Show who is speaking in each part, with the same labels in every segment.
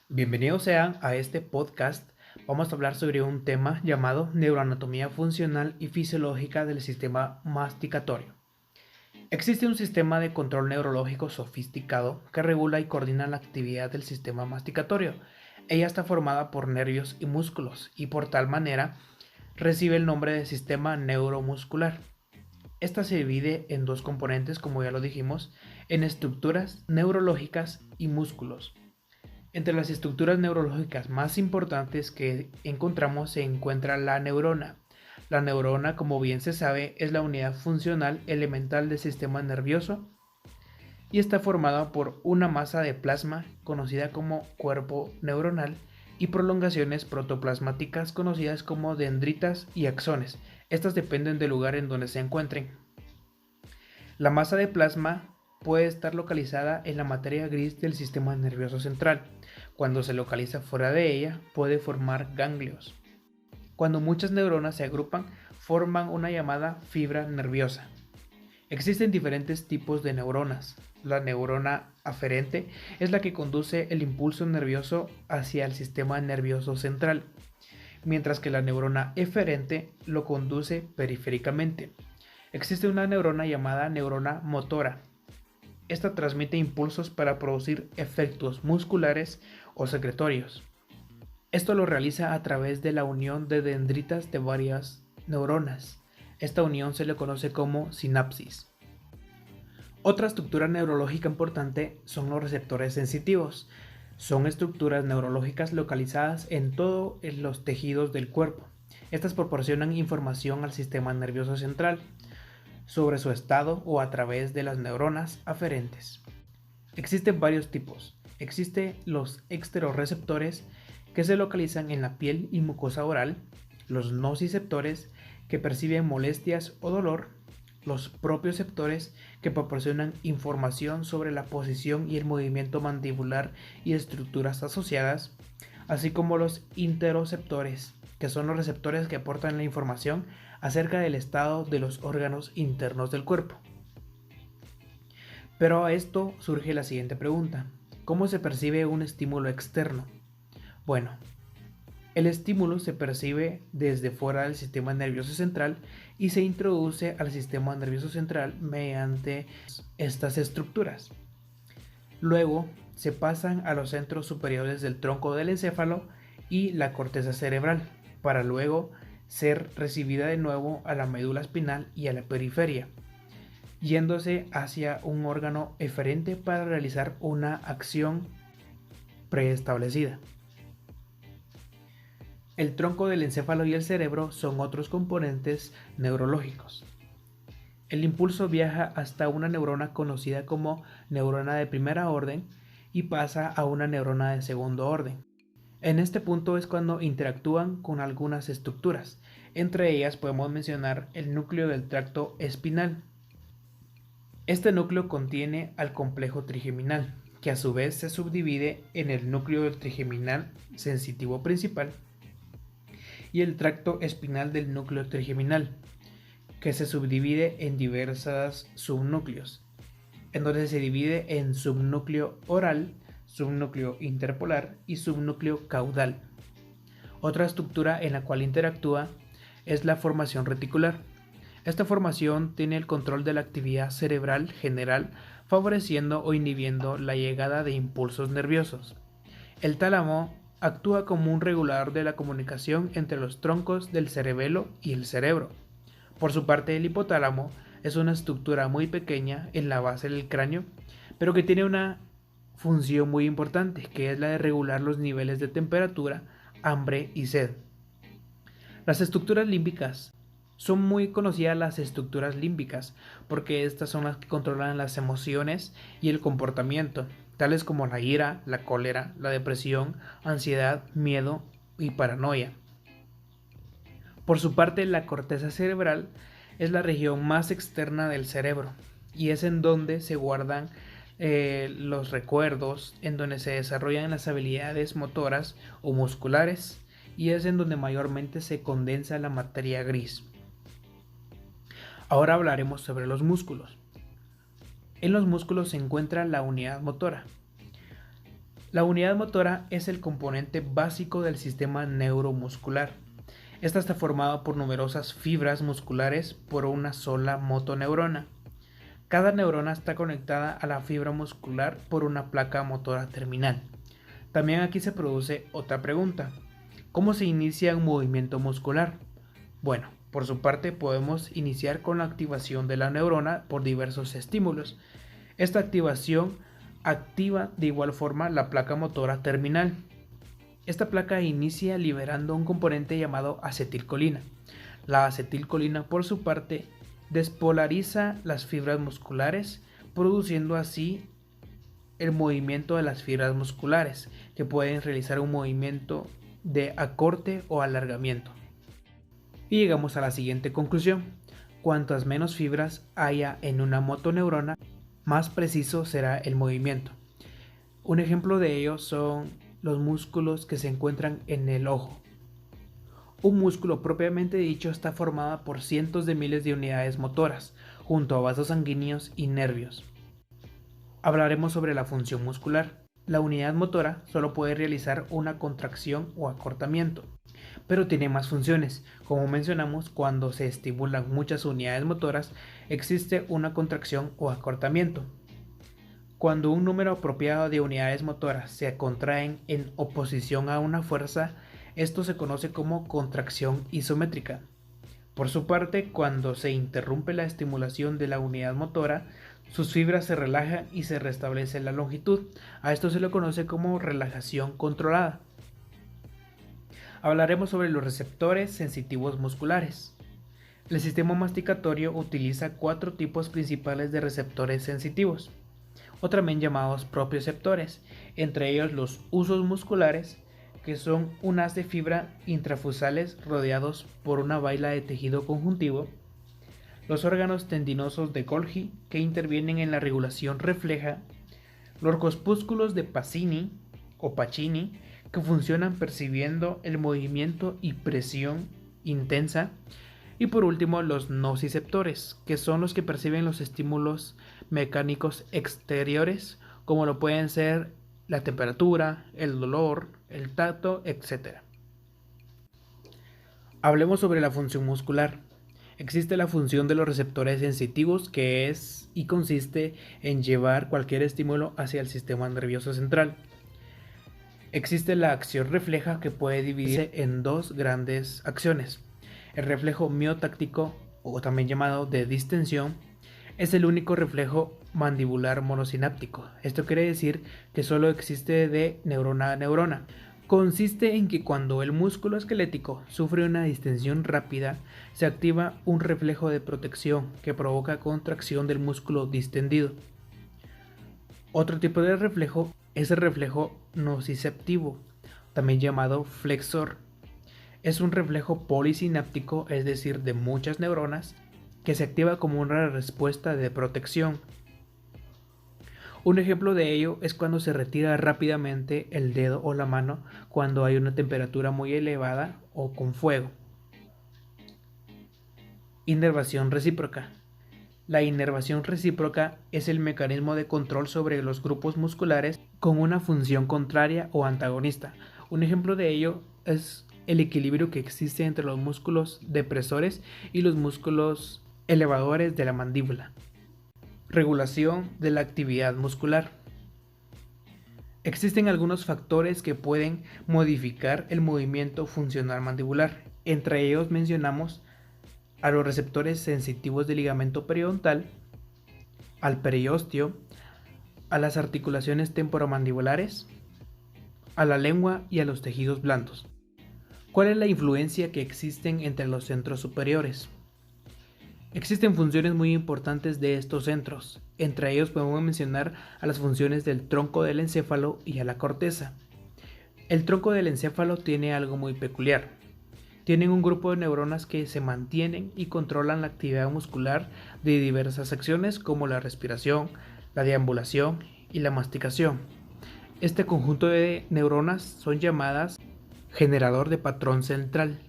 Speaker 1: Bienvenidos sean a este podcast. Vamos a hablar sobre un tema llamado neuroanatomía funcional y fisiológica del sistema masticatorio. Existe un sistema de control neurológico sofisticado que regula y coordina la actividad del sistema masticatorio. Ella está formada por nervios y músculos y por tal manera recibe el nombre de sistema neuromuscular. Esta se divide en dos componentes, como ya lo dijimos, en estructuras neurológicas y músculos. Entre las estructuras neurológicas más importantes que encontramos se encuentra la neurona. La neurona, como bien se sabe, es la unidad funcional elemental del sistema nervioso y está formada por una masa de plasma conocida como cuerpo neuronal y prolongaciones protoplasmáticas conocidas como dendritas y axones. Estas dependen del lugar en donde se encuentren. La masa de plasma puede estar localizada en la materia gris del sistema nervioso central. Cuando se localiza fuera de ella, puede formar ganglios. Cuando muchas neuronas se agrupan, forman una llamada fibra nerviosa. Existen diferentes tipos de neuronas. La neurona aferente es la que conduce el impulso nervioso hacia el sistema nervioso central, mientras que la neurona eferente lo conduce periféricamente. Existe una neurona llamada neurona motora. Esta transmite impulsos para producir efectos musculares o secretorios. Esto lo realiza a través de la unión de dendritas de varias neuronas. Esta unión se le conoce como sinapsis. Otra estructura neurológica importante son los receptores sensitivos. Son estructuras neurológicas localizadas en todos los tejidos del cuerpo. Estas proporcionan información al sistema nervioso central sobre su estado o a través de las neuronas aferentes. Existen varios tipos. Existen los exterorreceptores que se localizan en la piel y mucosa oral, los nociceptores que perciben molestias o dolor, los propioceptores que proporcionan información sobre la posición y el movimiento mandibular y estructuras asociadas, así como los interoceptores, que son los receptores que aportan la información acerca del estado de los órganos internos del cuerpo. Pero a esto surge la siguiente pregunta: ¿cómo se percibe un estímulo externo? Bueno, el estímulo se percibe desde fuera del sistema nervioso central y se introduce al sistema nervioso central mediante estas estructuras. Luego se pasan a los centros superiores del tronco del encéfalo y la corteza cerebral, para luego ser recibida de nuevo a la médula espinal y a la periferia, yéndose hacia un órgano eferente para realizar una acción preestablecida. El tronco del encéfalo y el cerebro son otros componentes neurológicos. El impulso viaja hasta una neurona conocida como neurona de primera orden y pasa a una neurona de segundo orden. En este punto es cuando interactúan con algunas estructuras. Entre ellas podemos mencionar el núcleo del tracto espinal. Este núcleo contiene al complejo trigeminal, que a su vez se subdivide en el núcleo del trigeminal sensitivo principal y el tracto espinal del núcleo trigeminal, que se subdivide en diversos subnúcleos, en donde se divide en subnúcleo oral, subnúcleo interpolar y subnúcleo caudal. Otra estructura en la cual interactúa es la formación reticular. Esta formación tiene el control de la actividad cerebral general, favoreciendo o inhibiendo la llegada de impulsos nerviosos. El tálamo actúa como un regulador de la comunicación entre los troncos del cerebelo y el cerebro. Por su parte, el hipotálamo es una estructura muy pequeña en la base del cráneo, pero que tiene una función muy importante, que es la de regular los niveles de temperatura, hambre y sed. Las estructuras límbicas. Son muy conocidas las estructuras límbicas porque estas son las que controlan las emociones y el comportamiento, tales como la ira, la cólera, la depresión, ansiedad, miedo y paranoia. Por su parte, la corteza cerebral es la región más externa del cerebro y es en donde se guardan los recuerdos, en donde se desarrollan las habilidades motoras o musculares y es en donde mayormente se condensa la materia gris. Ahora hablaremos sobre los músculos. En los músculos se encuentra la unidad motora. La unidad motora es el componente básico del sistema neuromuscular. Esta está formada por numerosas fibras musculares por una sola motoneurona. Cada neurona está conectada a la fibra muscular por una placa motora terminal. También aquí se produce otra pregunta. ¿Cómo se inicia un movimiento muscular? Bueno, por su parte podemos iniciar con la activación de la neurona por diversos estímulos. Esta activación activa de igual forma la placa motora terminal. Esta placa inicia liberando un componente llamado acetilcolina. La acetilcolina, por su parte, despolariza las fibras musculares, produciendo así el movimiento de las fibras musculares, que pueden realizar un movimiento de acorte o alargamiento. Y llegamos a la siguiente conclusión. Cuantas menos fibras haya en una motoneurona, más preciso será el movimiento. Un ejemplo de ello son los músculos que se encuentran en el ojo. Un músculo propiamente dicho está formado por cientos de miles de unidades motoras, junto a vasos sanguíneos y nervios. Hablaremos sobre la función muscular. La unidad motora solo puede realizar una contracción o acortamiento, pero tiene más funciones. Como mencionamos, cuando se estimulan muchas unidades motoras, existe una contracción o acortamiento. Cuando un número apropiado de unidades motoras se contraen en oposición a una fuerza, esto se conoce como contracción isométrica. Por su parte, cuando se interrumpe la estimulación de la unidad motora, sus fibras se relajan y se restablece la longitud. A esto se le conoce como relajación controlada. Hablaremos sobre los receptores sensitivos musculares. El sistema masticatorio utiliza 4 tipos principales de receptores sensitivos, o también llamados propioceptores, entre ellos los husos musculares, que son un haz de fibra intrafusales rodeados por una vaina de tejido conjuntivo, los órganos tendinosos de Golgi, que intervienen en la regulación refleja, los corpúsculos de Pacini o Pacini, que funcionan percibiendo el movimiento y presión intensa, y por último los nociceptores, que son los que perciben los estímulos mecánicos exteriores, como lo pueden ser la temperatura, el dolor, el tacto, etc. Hablemos sobre la función muscular. Existe la función de los receptores sensitivos, que es y consiste en llevar cualquier estímulo hacia el sistema nervioso central. Existe la acción refleja, que puede dividirse en 2 grandes acciones. El reflejo miotáctico, o también llamado de distensión, es el único reflejo mandibular monosináptico. Esto quiere decir que solo existe de neurona a neurona. Consiste en que cuando el músculo esquelético sufre una distensión rápida, se activa un reflejo de protección que provoca contracción del músculo distendido. Otro tipo de reflejo es el reflejo nociceptivo, también llamado flexor. Es un reflejo polisináptico, es decir, de muchas neuronas, que se activa como una respuesta de protección. Un ejemplo de ello es cuando se retira rápidamente el dedo o la mano cuando hay una temperatura muy elevada o con fuego. Inervación recíproca. La inervación recíproca es el mecanismo de control sobre los grupos musculares con una función contraria o antagonista. Un ejemplo de ello es el equilibrio que existe entre los músculos depresores y los músculos elevadores de la mandíbula. Regulación de la actividad muscular. Existen algunos factores que pueden modificar el movimiento funcional mandibular. Entre ellos mencionamos a los receptores sensitivos del ligamento periodontal, al periósteo, a las articulaciones temporomandibulares, a la lengua y a los tejidos blandos. ¿Cuál es la influencia que existen entre los centros superiores? Existen funciones muy importantes de estos centros. Entre ellos podemos mencionar a las funciones del tronco del encéfalo y a la corteza. El tronco del encéfalo tiene algo muy peculiar. Tienen un grupo de neuronas que se mantienen y controlan la actividad muscular de diversas acciones como la respiración, la deambulación y la masticación. Este conjunto de neuronas son llamadas generador de patrón central.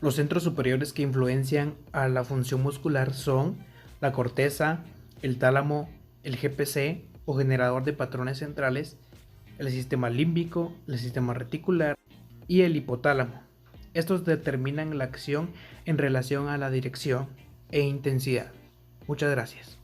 Speaker 1: Los centros superiores que influencian a la función muscular son la corteza, el tálamo, el GPC o generador de patrones centrales el sistema límbico, el sistema reticular y el hipotálamo. Estos determinan la acción en relación a la dirección e intensidad. Muchas gracias.